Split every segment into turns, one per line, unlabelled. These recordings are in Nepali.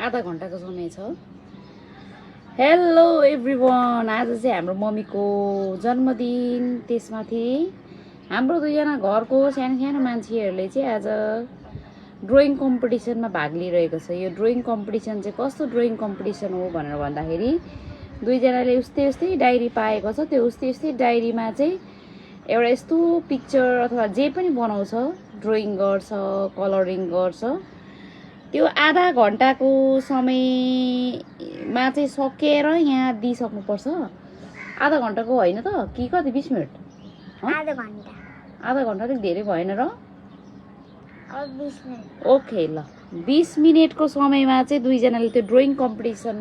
आधा घन्टाको समय छ। हेलो एभ्रिवान, आज चाहिँ हाम्रो मम्मीको जन्मदिन, त्यसमाथि हाम्रो दुईजना घरको सानो सानो मान्छेहरूले चाहिँ आज ड्रइङ कम्पिटिसनमा भाग लिइरहेको छ। यो ड्रइङ कम्पिटिसन चाहिँ कस्तो ड्रइङ कम्पिटिसन हो भनेर भन्दाखेरि दुईजनाले उस्तै उस्तै डायरी पाएको छ। त्यो उस्तै उस्तै डायरीमा चाहिँ एउटा यस्तो पिक्चर अथवा जे पनि बनाउँछ, ड्रइङ गर्छ, कलरिङ गर्छ। त्यो आधा घन्टाको समयमा चाहिँ सकेर यहाँ दिइसक्नुपर्छ। आधा घन्टाको होइन त कि कति 20 मिनट?
आधा घन्टा।
आधा घन्टा अलिक धेरै भएन र?
अब 20 मिनट।
ओके ल, 20 मिनटको समयमा चाहिँ दुईजनाले त्यो ड्रइङ कम्पिटिसन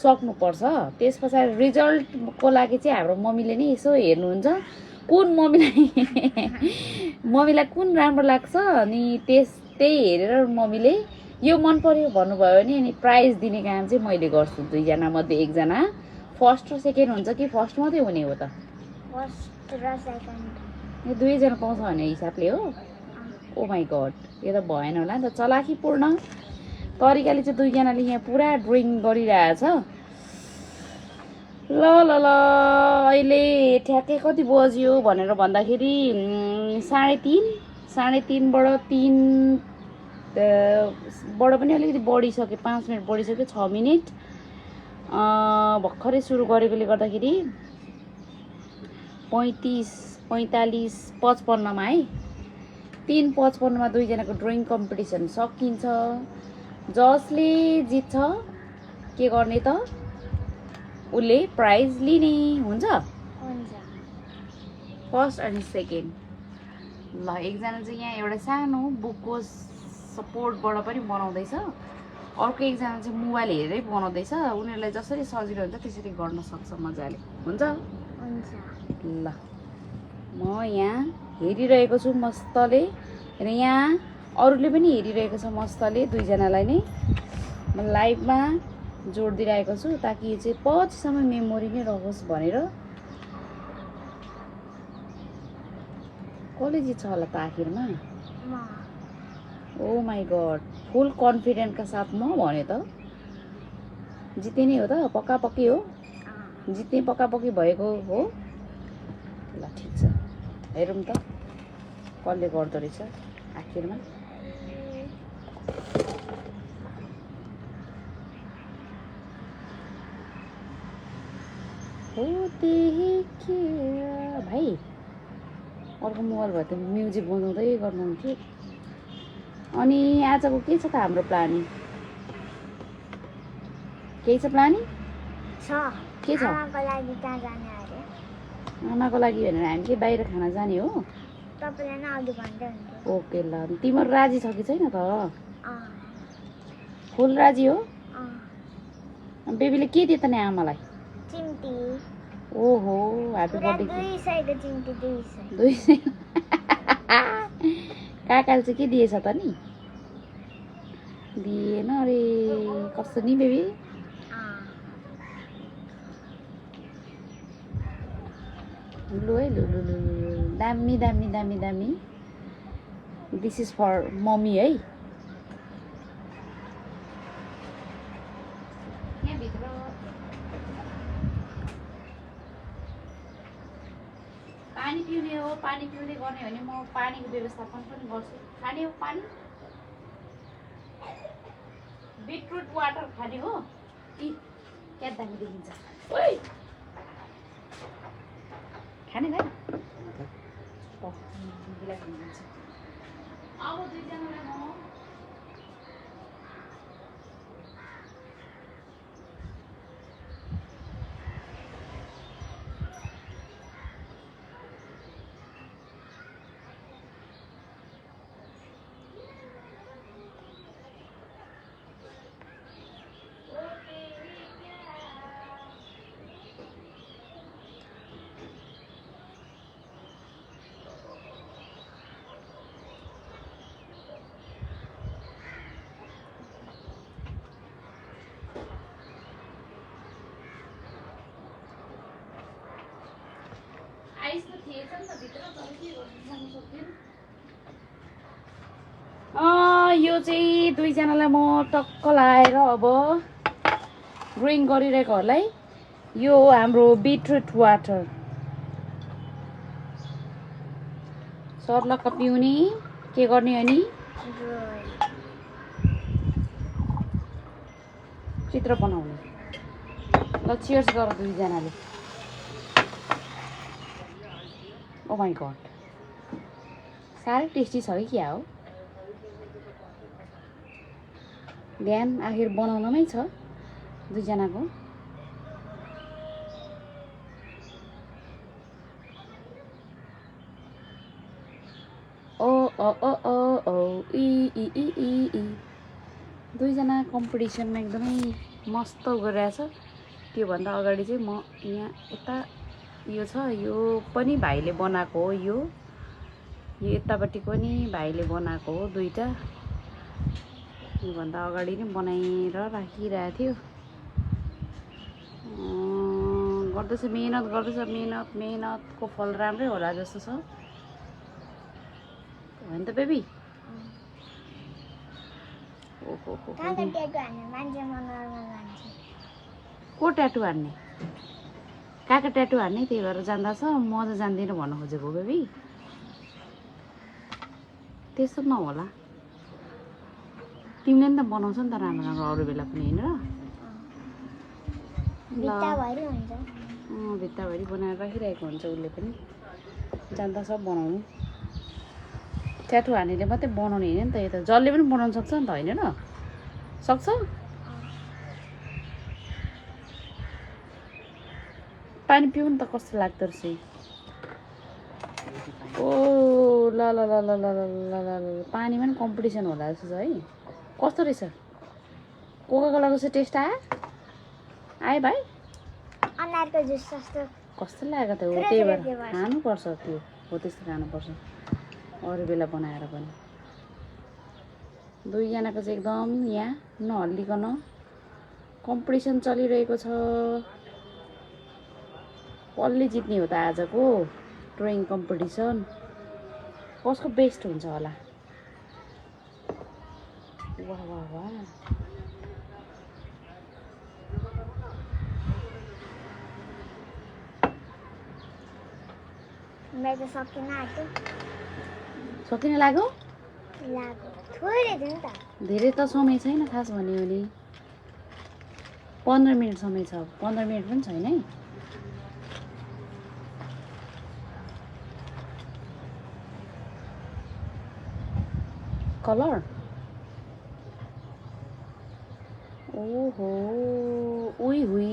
सक्नुपर्छ। त्यस पछाडि रिजल्टको लागि चाहिँ हाम्रो मम्मीले नै यसो हेर्नुहुन्छ कुन मम्मीलाई कुन राम्रो लाग्छ, अनि त्यही हेरेर मम्मीले यो मन पर्यो भन्नुभयो भने अनि प्राइज दिने काम चाहिँ मैले गर्छु। दुईजना मध्ये एकजना फर्स्ट र सेकेन्ड हुन्छ कि फर्स्ट मात्रै हुने हो त?
फर्स्ट र सेकेन्ड।
यो दुईजना पाउँछ भन्ने हिसाबले हो? ओ माई गड, यो त भएन होला नि त। चलाखीपूर्ण तरिकाले चाहिँ दुईजनाले यहाँ पुरा ड्रइङ गरिरहेछ। ल ल ल, अहिले ठ्याक्कै कति बज्यो भनेर भन्दाखेरि 3:30बाट 3बाट पनि अलिकति बढिसक्यो, 5 मिनट बढिसक्यो, 6 मिनट भर्खरै सुरु गरेकोले गर्दाखेरि 35, 45, 55मा है, 3:55मा दुईजनाको ड्रइङ कम्पिटिसन सकिन्छ। जसले जित्छ के गर्ने त? उसले प्राइज लिने हुन्छ। फर्स्ट अनि सेकेन्ड। ल, एकजना चाहिँ यहाँ एउटा सानो बुकको सपोर्टबाट पनि बनाउँदैछ, अर्को एकजना चाहिँ मोबाइल हेरेरै बनाउँदैछ। उनीहरूलाई जसरी सजिलो हुन्छ त्यसरी गर्न सक्छ मजाले। हुन्छ? ल, म यहाँ हेरिरहेको छु मस्तले, र यहाँ अरूले पनि हेरिरहेको छ मस्तले। दुईजनालाई नै म लाइभमा जोड दिइरहेको छु ताकि यो चाहिँ पछिसम्म मेमोरी नै रहोस् भनेर। कसले जित्छ होला त आखिरमा? ओ माई गड, फुल कन्फिडेन्टका साथ म भन्यो त जित्ने नै हो त? पक्का पक्की हो? जित्ने पक्का पक्की भएको हो? ल ठिक छ, हेरौँ त कसले गर्दो रहेछ आखिरमा। भाइ अर्को मोबाइल भयो त म्युजिक बजाउँदै गर्नुहुन्थ्यो। अनि आजको के छ त हाम्रो प्लानिङ? केही छ प्लानिङ? के छ?
आमाको लागि कहाँ जाने अरे?
आमाको लागि भनेर हामी के बाहिर खाना जाने हो?
तपाईले नै अघि भन्दै हुनुहुन्थ्यो।
ओके ल, तिम्रो राजी छ कि छैन त? फुल राजी हो? बेबीले के दियो त नि आमालाई?
चिम्टी।
ओहो, ह्यापी बर्थडे।
200 को चिम्टी, 200।
200। काकाले चाहिँ के दिएछ त नि? दिएन अरे। कस्तो नि बेबी? लु है, लु लु लु, दामी दामी दामी दामी। दिस इज फर मम्मी है। यहाँभित्र पानी पिउने हो, पानी पिउँदै गर्ने भने म पानीको व्यवस्थापन पनि गर्छु। खाने हो पानी? बिटरुट वाटर खाने हो? क्या दामी देखिन्छ। ओइ खाने भाइ? अब दुईजनालाई म आइस त थिएछ नि त भित्र, तर के गर्नु सक्दैन। यो चाहिँ दुईजनालाई म टक्क लाएर अब ड्रिङ्क गरिरहेकोहरूलाई यो हाम्रो बिटरुट वाटर सर्लक्क पिउने के गर्ने अनि चित्र बनाउने ल चियर्स गर दुईजनाले ओ माई गड साह्रै टेस्टी छ कि क्या हो ध्यान आखिर बनाउनमै छ दुईजनाको ओ ओ ओ ओ ओ इ इ इ इ इ दुईजना कम्पिटिसनमा एकदमै मस्त गरिरहेछ त्योभन्दा अगाडि चाहिँ म यहाँ यता यो छ यो पनि भाइले बनाएको हो यो यतापट्टि पनि भाइले बनाएको हो दुईटा योभन्दा अगाडि नै बनाएर राखिरहेको थियो गर्दैछ मेहनत गर्दैछ मेहनतको फल राम्रै होला जस्तो छ हो नि त बेबी ओहो को ट्याटु हान्ने कहाँको ट्याटु हान्ने त्यही भएर जान्दा छ म त जान्दिनँ भन्न खोजेको बेबी त्यस्तो नहोला तिमीले नि त बनाउँछ नि त राम्रो राम्रो अरू बेला पनि होइन ल भित्ताभरि बनाएर राखिरहेको हुन्छ उसले पनि जान्दा सब बनाउनु ट्याटु हान्नेले मात्रै बनाउने होइन नि त यता जसले पनि बनाउनु सक्छ नि त होइन र सक्छ पानी पिउ नि त कस्तो लाग्दो रहेछ ओ ल ल ल ल ल ल ल ल पानीमा पनि कम्पिटिसन होला जस्तो छ है कस्तो रहेछ कोकाकोलाको चाहिँ टेस्ट आयो भाइ
अनारको जुस जस्तो
कस्तो लागेको त हो त्यही भएर खानुपर्छ त्यो हो त्यस्तो खानुपर्छ अरू बेला बनाएर पनि दुईजनाको चाहिँ एकदम यहाँ नहल्लिकन कम्पिटिसन चलिरहेको छ कसले जित्ने हो त आजको ड्रइङ कम्पिटिसन कसको बेस्ट हुन्छ होला वाह वाह वाह
मेरो त सकिन आँट्यो
सकिन लाग्यो
थोरै थियो नि त
धेरै त समय छैन खास भन्यो भने 15 मिनट समय छ 15 मिनट पनि छैन है कलर ओहो उही हुई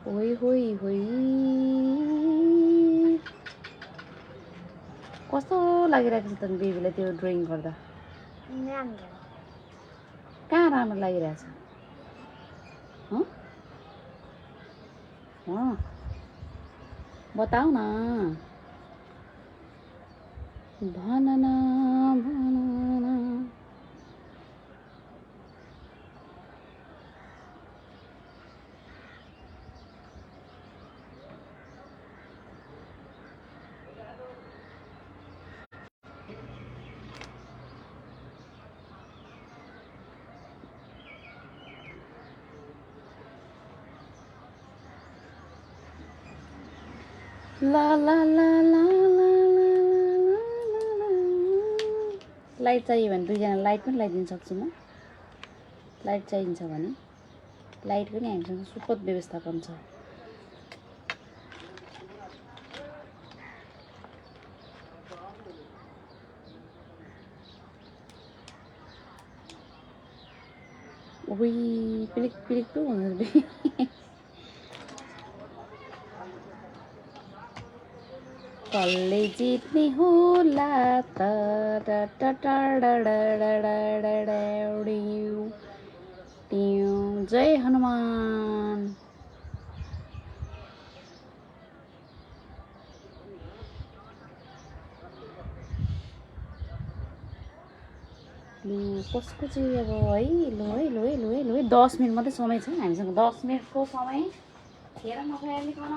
ओइ होइ होइ कस्तो लागिरहेको छ त बेबीलाई त्यो ड्रइङ गर्दा
राम्रो
कहाँ राम्रो लागिरहेछ बताऊ न भन न ला ला ला ला लाइट चाहियो भने दुईजना लाइट पनि लगाइदिन सक्छु म लाइट चाहिन्छ भने लाइट पनि हामीसँग सुपथ व्यवस्थापन छ उही पिलिक पिलिक पो हुन्छ कसले जित्ने होला त जय हनुमान कसको चाहिँ अब है लु है 10 मिनट मात्रै समय छ हामीसँग 10 मिनटको समय हेर नखयालिकन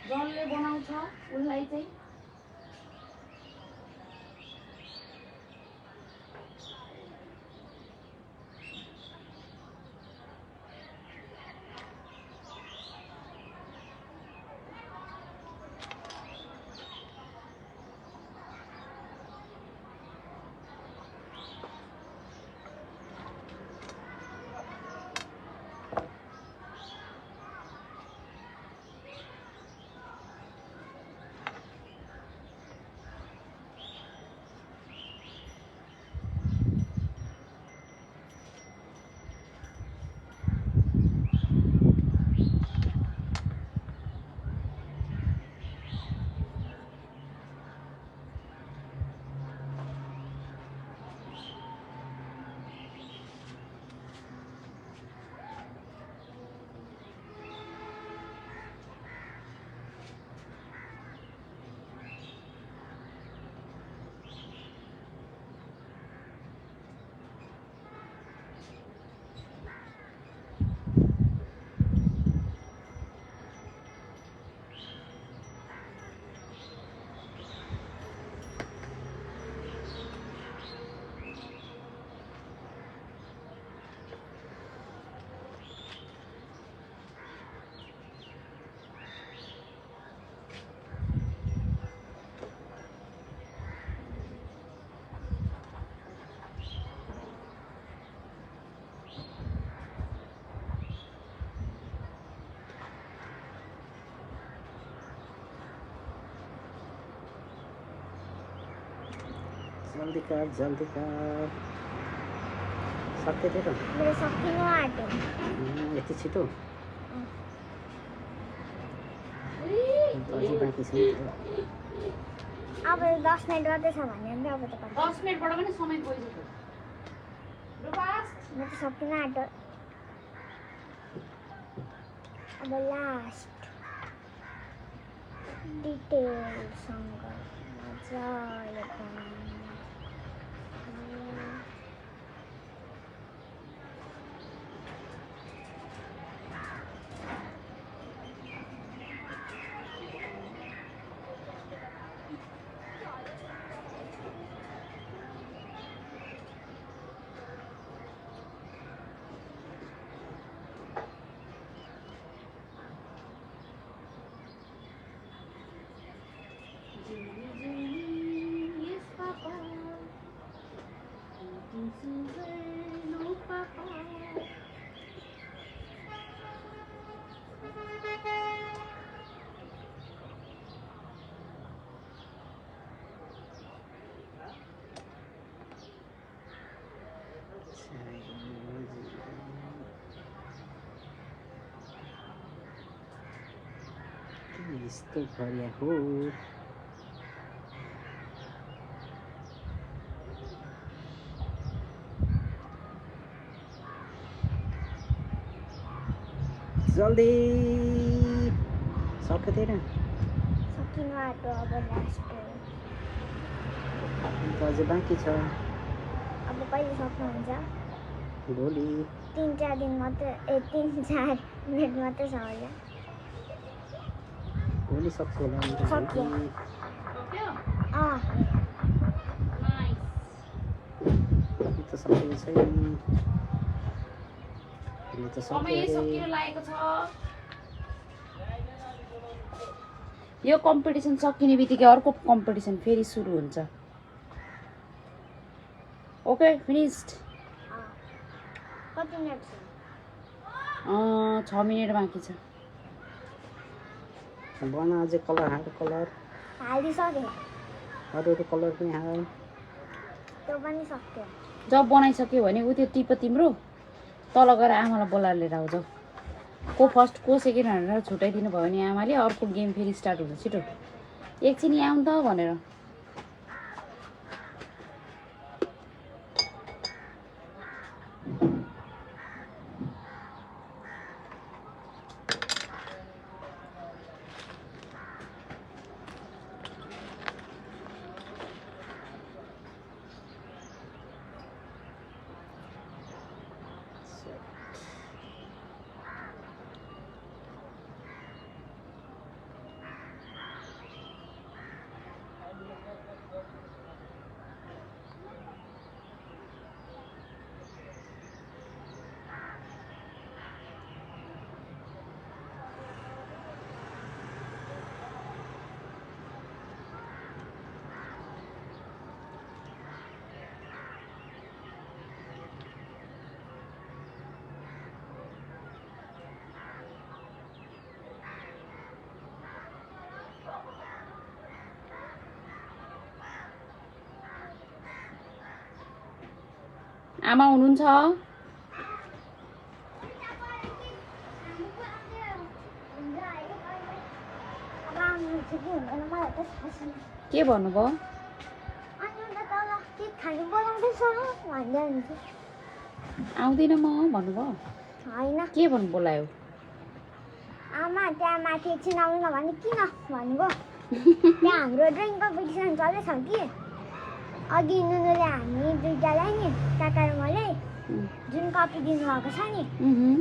जसले बनाउँछ उसलाई चाहिँ
जल्दी कर सक्दै थियो त
मेरो सकिनु आँट्यो
यति छिटो अझै बाँकी छ
अब 10 मिनट मात्रै छ भने अन्त अब त
10 मिनेटबाट पनि समय गइसक्यो
म त सकिनु आँट्यो अब लास्ट डिटेलसँग मजाले बनाउनु
यस्तो भरिया हो जल्दी सक्यो थिएन
सकिनु आँट्यो अब लास्ट
अझै बाँकी छ
अब कहिले सक्नुहुन्छ
भोलि
3-4 दिन मात्रै 3-4 मिनट मात्रै छ होला
भोलि सक्छु होला
सक्यो।
सक्यो
अँ
नाइस
त सकेको छैन भोलि त
समय
सक्यो
सकिन
अरे
लागेको छ यो कम्पिटिसन सकिने बित्तिकै अर्को कम्पिटिसन फेरि सुरु हुन्छ ओके फिनिस्ड
कति मिनट छ
6 मिनेट बाँकी छ
बना अझै कलर हाल कलर
हालिसक्यो
अरू कलर पनि हाल
त्यो पनि सक्यो
जब बनाइसक्यो भने ऊ त्यो टिप तिम्रो तल गएर आमालाई बोलाएर लिएर आऊ जाऊ को फर्स्ट को सेकेन्ड भनेर छुट्याइदिनु भयो भने आमाले अर्को गेम फेरि स्टार्ट हुन्छ छिटो एकछिन यहाँ आउनु त भनेर आमा हुनुहुन्छ? के भन्नुभयो? आउँदिन म भन्नुभयो?
होइन
के भन्नु बोलायो?
आमा त्यहाँ माथि एकछिन आउनु न भने किन भन्नुभयो त्यहाँ हाम्रो ड्रइङ कम्पिटिसन चल्दैछ कि अघि नुनुले हामी दुईजनालाई नि काका र मलाई जुन कपी दिनुभएको छ नि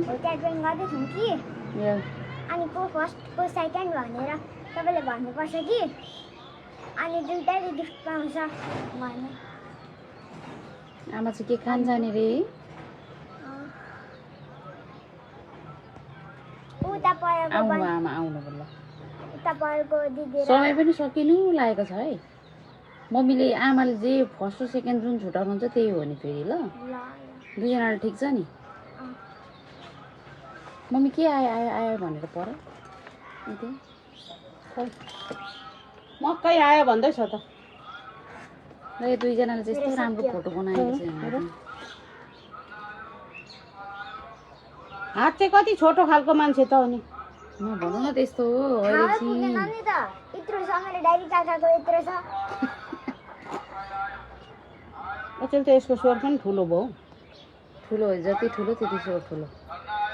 हो त्यहाँ ड्रइङ गर्दैछौँ कि अनि को फर्स्ट को सेकेन्ड भनेर तपाईँले भन्नुपर्छ कि अनि दुईटैले गिफ्ट पाउँछ भने
आमा चाहिँ के खान जाने रे?
उता परेको
आउनु आमा आउनु बल्ल।
उता परेको दिदी
समय पनि सकिनु लागेको छ है। मम्मीले आमाले जे फर्स्ट र सेकेन्ड जुन छुटाउनुहुन्छ त्यही हो नि फेरि ल। दुईजनाले ठिक छ नि? मम्मी के आयो आयो आयो भनेर पर
मकै आयो भन्दैछ त।
ल यो दुईजनाले चाहिँ यस्तो राम्रो फोटो बनाएको छ।
हात चाहिँ कति छोटो खालको मान्छे त हो नि।
भनौँ न त्यस्तो हो अहिले चाहिँ।
यत्रो छ मेरो डायरी काकाको यत्रो छ।
अचेल त यसको स्वर पनि ठुलो भयो।
ठुलो जति ठुलो त्यति स्वर ठुलो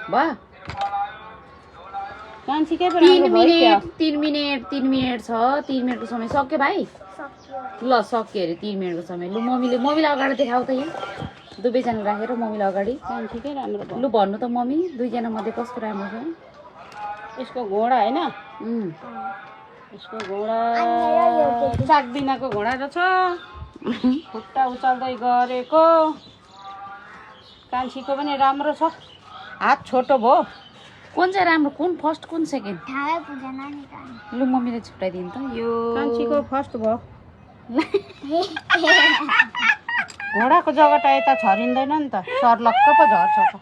भयो।
कान्छी के
3 मिनेट 3 मिनेट 3 मिनेट छ। 3 मिनेटको समय सक्यो भाइ? ल सक्यो अरे 3 मिनेटको समय। लु मम्मीले अगाडि देखाऊ त यहाँ दुवैजना राखेर मम्मीलाई अगाडि।
कान्छी के राम्रो भयो।
लु भन्नु त मम्मी दुईजना मध्ये कसको राम्रो छ?
यसको घोडा होइन यसको घोडा सागबिनाको घोडा रहेछ। खुट्टा उचाल्दै गरेको। कान्छीको पनि राम्रो छ। हात छोटो भयो।
कुन चाहिँ राम्रो? कुन फर्स्ट कुन सेकेन्ड?
थाहै पुगेन नि त।
लु मम्मीले छुट्याइदिनु त। यो
कान्छीको फर्स्ट भयो। घोडाको जग्गा त यता छरिँदैन नि त। सर्लक्क पो झर्छ त।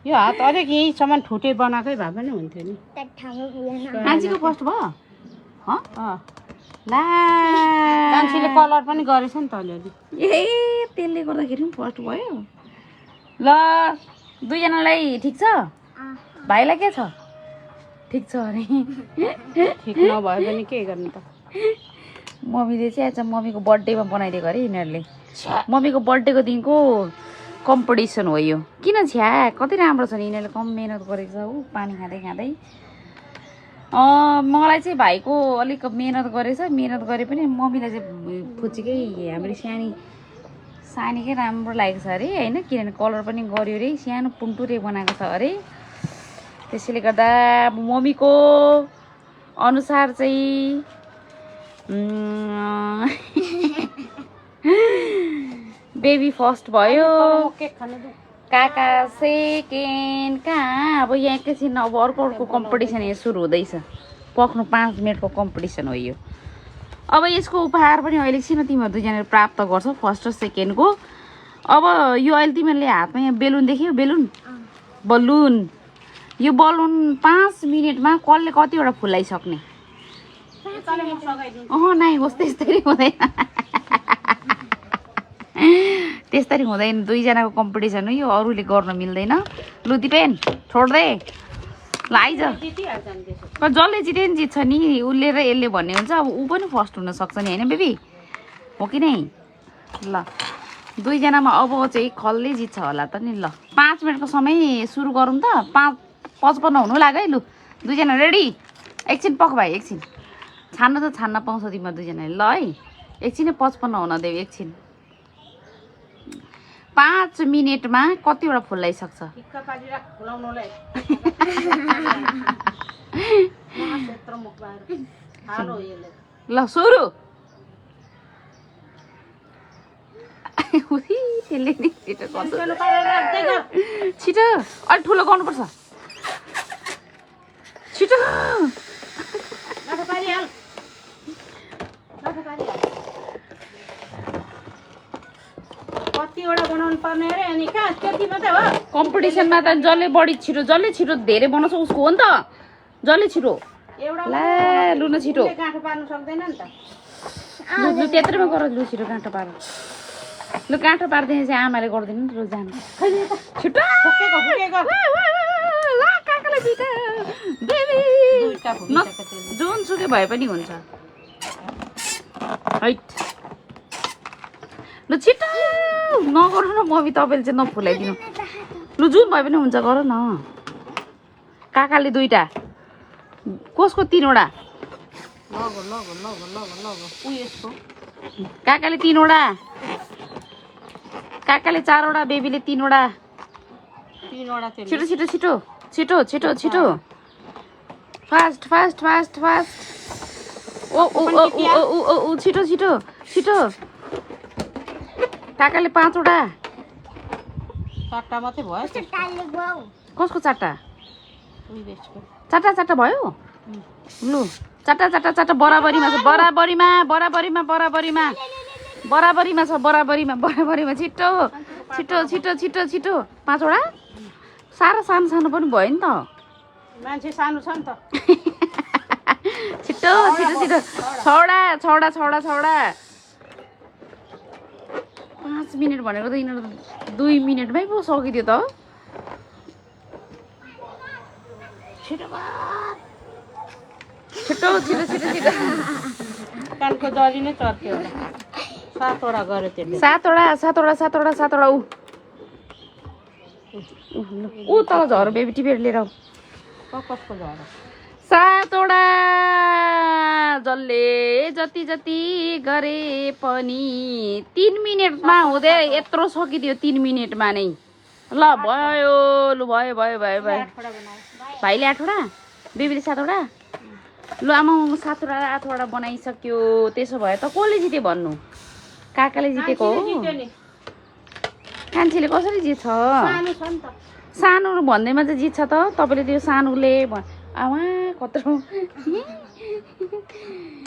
यो हात अलिक यहीँसम्म ठुटे बनाएकै भए पनि हुन्थ्यो नि।
कान्छीको फर्स्ट भयो? ला
कान्छीले कलर पनि गरेछ नि त अलिअलि।
ए त्यसले गर्दाखेरि पनि फर्स्ट भयो। ल दुईजनालाई ठिक छ? भाइलाई के छ? ठिक छ अरे।
ठिक नभए पनि के गर्नु त।
मम्मीले चाहिँ आज मम्मीको बर्थडेमा बनाइदिएको अरे यिनीहरूले। मम्मीको बर्थडेको दिनको कम्पिटिसन हो यो। किन छ्या कति राम्रो छ नि यिनीहरूले कम मेहनत गरेको छ ऊ पानी खाँदै खाँदै। मलाई चाहिँ भाइको अलिक मेहनत गरेछ। मेहनत गरे पनि मम्मीलाई चाहिँ फुच्चीकै हाम्रो सानीकै राम्रो लागेको छ अरे होइन। किनभने कलर पनि गऱ्यो अरे सानो पुन्टुरे बनाएको छ अरे। त्यसैले गर्दा मम्मीको अनुसार चाहिँ बेबी फर्स्ट भयो। काका सेकेन्ड। कहाँ अब यहाँ एकैछिन अब अर्को कम्पिटिसन यहाँ सुरु हुँदैछ। पक्नु 5 मिनटको कम्पिटिसन हो यो। अब यसको उपहार पनि अहिले एकछिन तिमीहरू दुईजनाले प्राप्त गर्छौ फर्स्ट र सेकेन्डको। अब यो अहिले तिमीहरूले हातमा यहाँ बेलुन देख्यौ? बलुन यो बलुन 5 मिनटमा कसले कतिवटा फुलाइसक्ने? नाइ होस् त्यस्तरी हुँदैन। त्यस्तरी हुँदैन। दुईजनाको कम्पिटिसन हो यो। अरूले गर्न मिल्दैन। लु दिपेन छोड्दे। ल आइज। जसले जित्यो नि जित्छ नि। उसले र यसले भन्ने हुन्छ। अब ऊ पनि फर्स्ट हुनसक्छ नि होइन बेबी? हो कि नै? ल दुईजनामा अब चाहिँ खल्ले जित्छ होला त नि। ल 5 मिनटको समय सुरु गरौँ त। 5:55 हुनु लाग्यो है। लु दुईजना रेडी? एकछिन पक भाइ एकछिन। छान्न त छान्न पाउँछ तिमीहरू दुईजनाले। ल है एकछिन 55 हुन देऊ एकछिन। 5 मिनटमा कतिवटा फुलाइसक्छ? ल सुरु। त्यसले नि छिटो अलिक ठुलो गर्नुपर्छ। छिटो
कतिवटा बनाउनु पर्ने अरे अनि कहाँ त्यति मात्रै हो?
कम्पिटिसनमा त जसले बढी छिटो जसले छिटो धेरै बनाउँछ उसको हो नि त। जसले छिटो
एउटा
ला लु न छिटो।
गाँठो पार्नु सक्दैन नि त।
लु त्यत्रोमा गर लु छिटो गाँठो पार लु गाँठो पारिदिने चाहिँ आमाले गरिदिनु नि लु जानु छिटो
फुकेको फुकेको
ला काकालाई बिटा बेबी
दुईटा फुकिसक्यो त्यसले।
जुनसुकै भए पनि हुन्छ हैट लु छिटो नगर्नु न मम्मी तपाईँले चाहिँ नफुलाइदिनु लु जुन भए पनि हुन्छ गर न काकाले दुईटा कसको तिनवटा
लगो लगो लगो लगो लगो ऊ यसको
काकाले तिनवटा काकाले चारवटा बेबीले तिनवटा
तीनवटा त्यसले।
छिटो छिटो छिटो छिटो छिटो छिटो फास्ट फास्ट फास्ट फास्ट ओ ओ ओ ओ ओ ओ ओ छिटो छिटो छिटो काकाले 5वटा
चारवटा मात्रै भयो त्यो।
टाल्ले गयो
कसको चारवटा
ऊ यसको
चारवटा चारवटा भयो लु चारवटा चारवटा चारवटा बराबरीमा छ बराबरीमा बराबरीमा बराबरीमा बराबरीमा छ बराबरीमा बराबरीमा छिटो छिटो छिटो छिटो छिटो 5वटा साह्रो सानो सानो पनि भयो नि त
मान्छे सानो छ नि त।
छिटो छिटो छिटो छवटा छवटा छवटा छवटा 5 मिनट भनेको त यिनीहरू 2 मिनटमै पो सकिदियो त छिटो छिटो छिटो छिटो छिटो
कानको जरी नै चर्क्यो होला। 7वटा गऱ्यो त्यसले।
7वटा 7वटा 7वटा 7वटा ऊ तल झर बेबी टिपेर लिएर आऊ
कसको झरो
7वटा जसले जति जति गरे पनि 3 मिनटमा हुँदै यत्रो सकिदियो 3 मिनटमा नै ल भयो लु भयो भयो भयो भयो
8वटा बनाऊ।
भाइले 8वटा बेबीले 7वटा लु आमा 7वटा 8वटा बनाइसक्यो त्यसो भए त कसले जित्यो भन्नु काकाले जितेको हो
जित्यो नि।
कान्छीले कसरी जित्छ
सानो छ नि त।
सानो भन्दैमा चाहिँ जित्छ त तपाईँले त्यो सानोले आमा कत्रो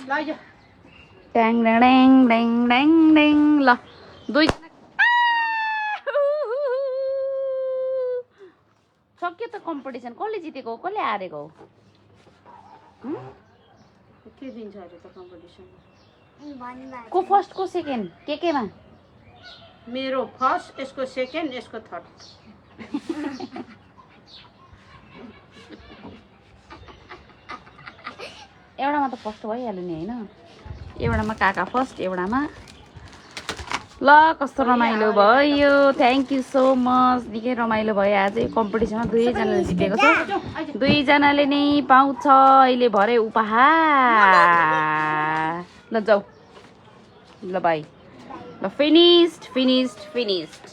लैजा
ट्याङ ड्याङ ड्याङ ड्याङ ड्याङ ल 2 सक्यो त कम्पिटिसन कसले जितेको हो कसले हारेको हो
के दिन्छ अरे त कम्पिटिसन।
भन्नुभएको
को फर्स्ट को सेकेन्ड केमा
मेरो फर्स्ट यसको सेकेन्ड यसको थर्ड।
एउटामा त फर्स्ट भइहाल्यो नि होइन एउटामा काका फर्स्ट एउटामा ल कस्तो रमाइलो भयो थ्याङ्क यू सो मच निकै रमाइलो भयो आज कम्पिटिसनमा 2जनाले जितेको छ 2जनाले नै पाउँछ अहिले भरे उपहार ल जाऊ ल बाई ल फिनिस्ड फिनिस्ड फिनिस्ड